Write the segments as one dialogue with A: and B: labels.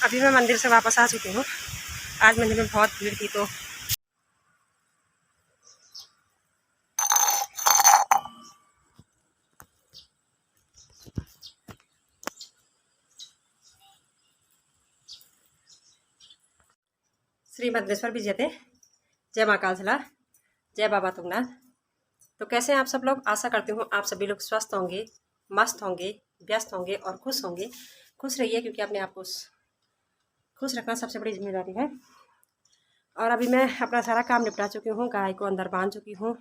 A: अभी मैं मंदिर से वापस आ चुकी हूँ। आज मंदिर में बहुत भीड़ थी तो श्री भद्रेश्वर विजय थे। जय माँ कालसला, जय बाबा तुंगनाथ। तो कैसे हैं आप सब लोग? आशा करती हूँ आप सभी लोग स्वस्थ होंगे, मस्त होंगे, व्यस्त होंगे और खुश होंगे। खुश रहिए क्योंकि अपने आप को खुश रखना सबसे बड़ी जिम्मेदारी है। और अभी मैं अपना सारा काम निपटा चुकी हूँ, गाय को अंदर बांध चुकी हूँ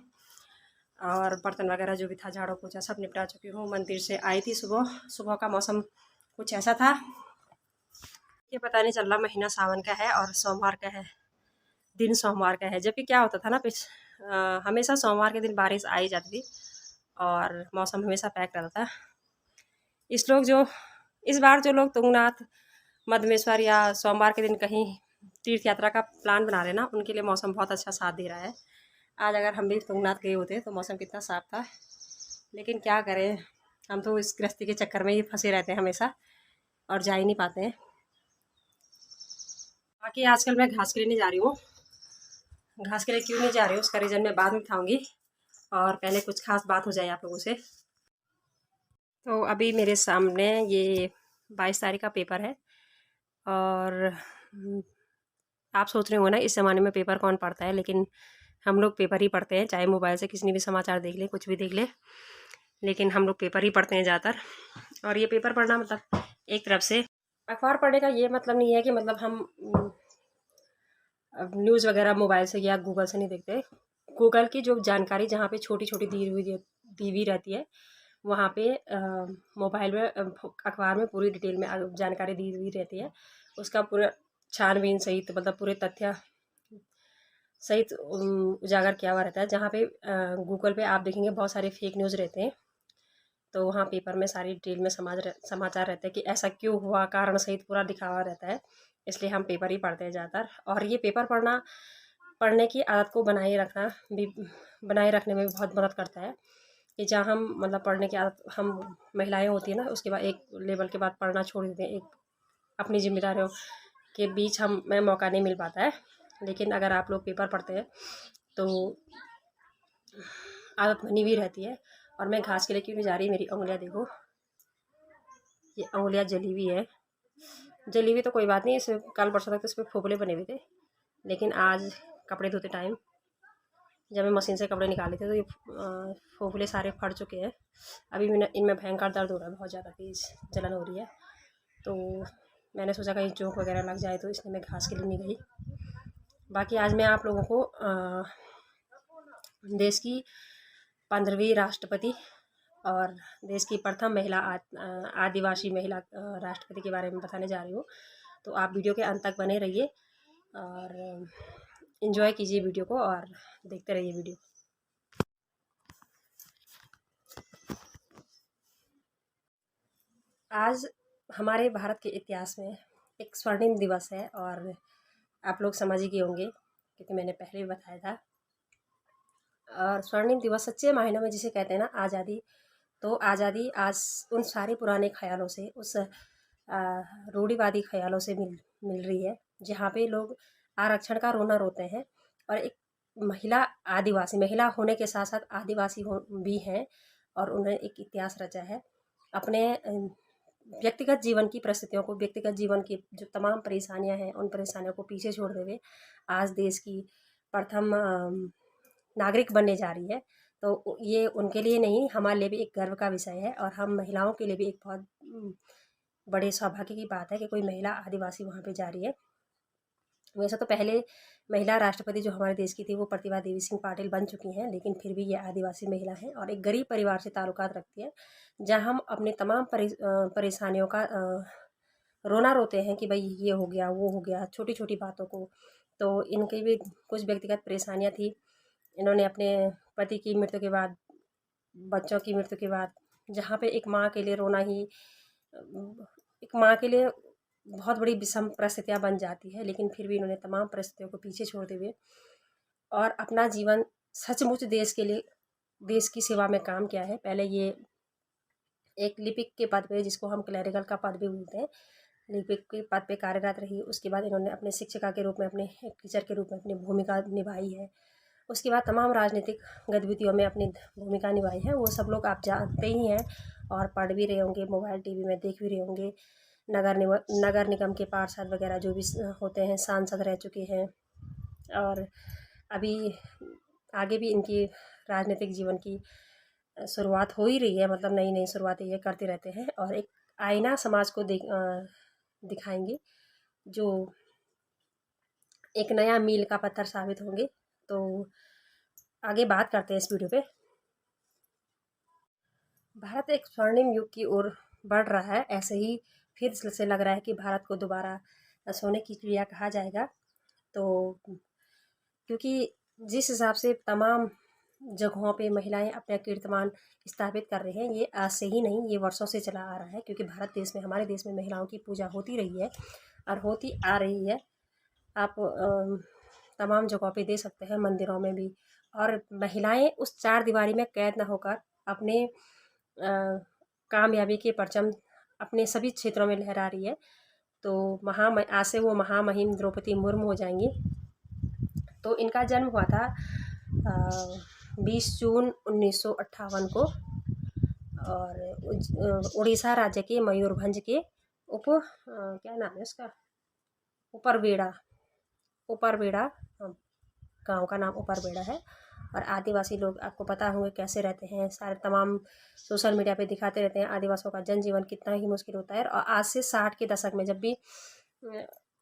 A: और बर्तन वगैरह जो भी था झाड़ू पोछा सब निपटा चुकी हूँ। मंदिर से आई थी सुबह। सुबह का मौसम कुछ ऐसा था कि पता नहीं चल रहा महीना सावन का है और सोमवार का है, दिन सोमवार का है। जबकि क्या होता था ना, हमेशा सोमवार के दिन बारिश आ ही जाती थी और मौसम हमेशा पैक रहता था। इस बार जो लोग तुंगनाथ, मधमेश्वर या सोमवार के दिन कहीं तीर्थ यात्रा का प्लान बना रहे ना, उनके लिए मौसम बहुत अच्छा साथ दे रहा है। आज अगर हम भी तुंगनाथ गए होते तो मौसम कितना साफ था, लेकिन क्या करें, हम तो इस गृहस्थी के चक्कर में ही फंसे रहते हैं हमेशा और जा ही नहीं पाते हैं। बाकी आजकल मैं घास के लिए नहीं जा रही हूँ। घास के लिए क्यों नहीं जा रही हूँ उसका रीज़न मैं बाद में बताऊँगी, और पहले कुछ खास बात हो जाए आप लोगों से। तो अभी मेरे सामने ये 22 तारीख का पेपर है और आप सोच रहे हो ना इस ज़माने में पेपर कौन पढ़ता है, लेकिन हम लोग पेपर ही पढ़ते हैं। चाहे मोबाइल से किसी ने भी समाचार देख ले, कुछ भी देख ले, लेकिन हम लोग पेपर ही पढ़ते हैं ज़्यादातर। और ये पेपर पढ़ना मतलब एक तरफ से अखबार पढ़ने का ये मतलब नहीं है कि मतलब हम न्यूज़ वगैरह मोबाइल से या गूगल से नहीं देखते। गूगल की जो जानकारी जहाँ पे छोटी छोटी दी हुई रहती है, वहाँ पे मोबाइल में अखबार में पूरी डिटेल में जानकारी दी हुई रहती है। उसका पूरा छानबीन सहित मतलब पूरे तथ्य सहित उजागर किया हुआ रहता है। जहाँ पे गूगल पे आप देखेंगे बहुत सारे फेक न्यूज़ रहते हैं, तो वहाँ पेपर में सारी डिटेल में समाचार रहते हैं कि ऐसा क्यों हुआ, कारण सहित पूरा दिखा हुआ रहता है। इसलिए हम पेपर ही पढ़ते हैं ज़्यादातर। और ये पेपर पढ़ने की आदत को बनाए रखने में भी बहुत मदद करता है कि जहाँ हम मतलब पढ़ने की आदत हम महिलाएं होती है ना, उसके बाद एक लेवल के बाद पढ़ना छोड़ देते हैं। एक अपनी जिम्मेदारियों के बीच हमें मौका नहीं मिल पाता है। लेकिन अगर आप लोग पेपर पढ़ते हैं तो आदत बनी हुई रहती है। और मैं घास के लिए क्यों नहीं जा रही, मेरी उंगलियां देखो, ये उंगलियां जली हुई है। जली हुई तो कोई बात नहीं, इसमें कल परसों तक तो इस पर फोपले बने हुए थे, लेकिन आज कपड़े धोते टाइम जब मैं मशीन से कपड़े निकाले थे तो ये फोपले सारे फट चुके हैं। अभी मैंने इनमें भयंकर दर्द हो रहा है, बहुत ज़्यादा तेज़ जलन हो रही है। तो मैंने सोचा कहीं चोट वगैरह लग जाए, तो इसलिए मैं घास के लिए नहीं गई। बाकी आज मैं आप लोगों को देश की 15वीं राष्ट्रपति और देश की प्रथम महिला आदिवासी महिला राष्ट्रपति के बारे में बताने जा रही हूँ। तो आप वीडियो के अंत तक बने रहिए और एंजॉय कीजिए वीडियो को और देखते रहिए वीडियो। आज हमारे भारत के इतिहास में एक स्वर्णिम दिवस है और आप लोग समझ ही गए होंगे क्योंकि मैंने पहले भी बताया था। और स्वर्णिम दिवस सच्चे मायनों में जिसे कहते हैं ना आज़ादी, तो आज़ादी आज उन सारे पुराने ख्यालों से, उस रूढ़िवादी ख्यालों से मिल रही है, जहाँ पे लोग आरक्षण का रोना रोते हैं। और एक महिला होने के साथ साथ आदिवासी भी हैं और उन्हें एक इतिहास रचा है। अपने व्यक्तिगत जीवन की परिस्थितियों को, व्यक्तिगत जीवन की जो तमाम परेशानियां हैं, उन परेशानियों को पीछे छोड़ते हुए आज देश की प्रथम नागरिक बनने जा रही है। तो ये उनके लिए नहीं, हमारे लिए भी एक गर्व का विषय है और हम महिलाओं के लिए भी एक बहुत बड़े सौभाग्य की बात है कि कोई महिला आदिवासी वहाँ पे जा रही है। वैसे तो पहले महिला राष्ट्रपति जो हमारे देश की थी वो प्रतिभा देवी सिंह पाटिल बन चुकी हैं, लेकिन फिर भी ये आदिवासी महिला है और एक गरीब परिवार से ताल्लुकात रखती है, जहाँ हम अपने तमाम परेशानियों का रोना रोते हैं कि भाई ये हो गया, वो हो गया, छोटी छोटी बातों को। तो इनकी भी कुछ व्यक्तिगत परेशानियाँ थी। इन्होंने अपने पति की मृत्यु के बाद, बच्चों की मृत्यु के बाद, जहाँ पे एक माँ के लिए रोना ही एक माँ के लिए बहुत बड़ी विषम परिस्थितियाँ बन जाती है, लेकिन फिर भी इन्होंने तमाम परिस्थितियों को पीछे छोड़ते हुए और अपना जीवन सचमुच देश के लिए, देश की सेवा में काम किया है। पहले ये एक लिपिक के पद पे, जिसको हम क्लरिकल का पद भी बोलते हैं, लिपिक के पद पे कार्यरत रही। उसके बाद इन्होंने अपने शिक्षिका के रूप में, अपने एक टीचर के रूप में अपनी भूमिका निभाई है। उसके बाद तमाम राजनीतिक गतिविधियों में अपनी भूमिका निभाई है। वो सब लोग आप जानते ही हैं और पढ़ भी रहे होंगे, मोबाइल टीवी में देख भी रहे होंगे। नगर निगम के पार्षद वगैरह जो भी होते हैं, सांसद रह चुके हैं और अभी आगे भी इनकी राजनीतिक जीवन की शुरुआत हो ही रही है। मतलब नई नई शुरुआतें ये करते रहते हैं और एक आईना समाज को दिखाएंगे, जो एक नया मील का पत्थर साबित होंगे। तो आगे बात करते हैं इस वीडियो पे। भारत एक स्वर्णिम युग की ओर बढ़ रहा है। ऐसे ही फिर से लग रहा है कि भारत को दोबारा सोने की चिड़िया कहा जाएगा। तो क्योंकि जिस हिसाब से तमाम जगहों पे महिलाएं अपना कीर्तिमान स्थापित कर रही हैं, ये आज से ही नहीं, ये वर्षों से चला आ रहा है। क्योंकि भारत देश में, हमारे देश में महिलाओं की पूजा होती रही है और होती आ रही है। आप तमाम जगहों पे दे सकते हैं, मंदिरों में भी। और महिलाएं उस चार दीवारी में कैद न होकर अपने कामयाबी के परचम अपने सभी क्षेत्रों में लहरा रही है। तो आज से वो महामहिम द्रौपदी मुर्मू हो जाएंगी। तो इनका जन्म हुआ था 20 जून 1958 को और उड़ीसा राज्य के मयूरभंज के क्या नाम है उसका, ऊपरबेड़ा गांव का नाम ऊपरबेड़ा है। और आदिवासी लोग, आपको पता होंगे कैसे रहते हैं, सारे तमाम सोशल मीडिया पे दिखाते रहते हैं आदिवासियों का जनजीवन कितना ही मुश्किल होता है। और आज से 60 के दशक में, जब भी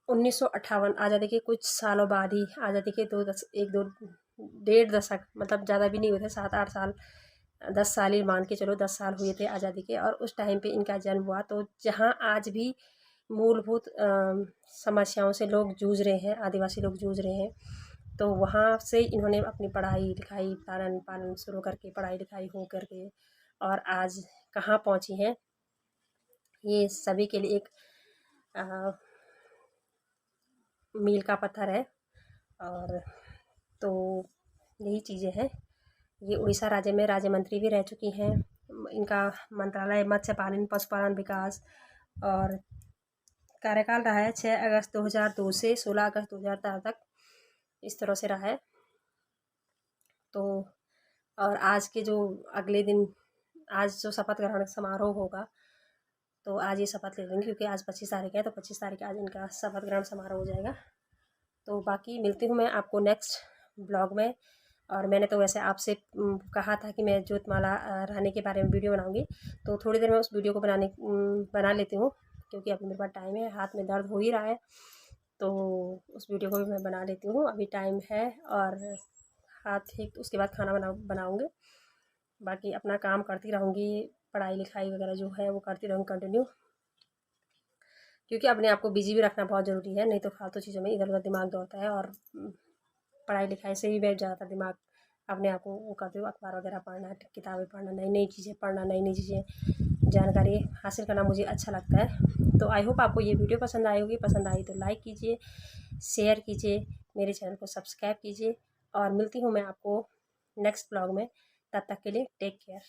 A: 1958 आज़ादी के कुछ सालों बाद ही, आज़ादी के 1-2 दशक, मतलब ज़्यादा भी नहीं हुए थे, 7-8 साल, 10 साल ही मान के चलो, 10 साल हुए थे आज़ादी के। और उस टाइम पे इनका जन्म हुआ। तो जहाँ आज भी मूलभूत समस्याओं से लोग जूझ रहे हैं, आदिवासी लोग जूझ रहे हैं, तो वहाँ से इन्होंने अपनी पढ़ाई लिखाई, लालन पालन शुरू करके, पढ़ाई लिखाई हो करके और आज कहाँ पहुँची हैं, ये सभी के लिए एक मील का पत्थर है। और तो यही चीज़ें हैं। ये उड़ीसा राज्य में राज्य मंत्री भी रह चुकी हैं। इनका मंत्रालय मत्स्य पालन, पशुपालन विकास और कार्यकाल रहा है 6 अगस्त 2002 से 16 अगस्त 2004 तक, इस तरह से रहा है। तो और आज के जो अगले दिन, आज जो शपथ ग्रहण समारोह होगा, तो आज ये शपथ ले लेंगे, क्योंकि आज 25 तारीख है। तो 25 तारीख आज इनका शपथ ग्रहण समारोह हो जाएगा। तो बाकी मिलती हूँ मैं आपको नेक्स्ट ब्लॉग में। और मैंने तो वैसे आपसे कहा था कि मैं ज्योतमाला रानी के बारे में वीडियो बनाऊंगी, तो थोड़ी देर में उस वीडियो को बना लेती हूँ, क्योंकि अभी मेरे पास टाइम है, हाथ में दर्द हो ही रहा है। तो उस वीडियो को भी मैं बना लेती हूँ, अभी टाइम है। और हाथ ठीक, उसके बाद खाना बनाऊँगी। बाकी अपना काम करती रहूँगी, पढ़ाई लिखाई वगैरह जो है वो करती रहूँगी कंटिन्यू, क्योंकि अपने आप को बिजी भी रखना बहुत ज़रूरी है। नहीं तो फालतू चीज़ों में इधर उधर दिमाग दौड़ता है। और पढ़ाई लिखाई से भी बैठ जाता दिमाग, अपने आप को वो करते हो, अखबार वगैरह पढ़ना, किताबें पढ़ना, नई नई चीज़ें पढ़ना, नई नई चीज़ें जानकारी हासिल करना मुझे अच्छा लगता है। तो आई होप आपको ये वीडियो पसंद आई होगी। पसंद आई तो लाइक कीजिए, शेयर कीजिए, मेरे चैनल को सब्सक्राइब कीजिए। और मिलती हूँ मैं आपको नेक्स्ट ब्लॉग में। तब तक के लिए टेक केयर।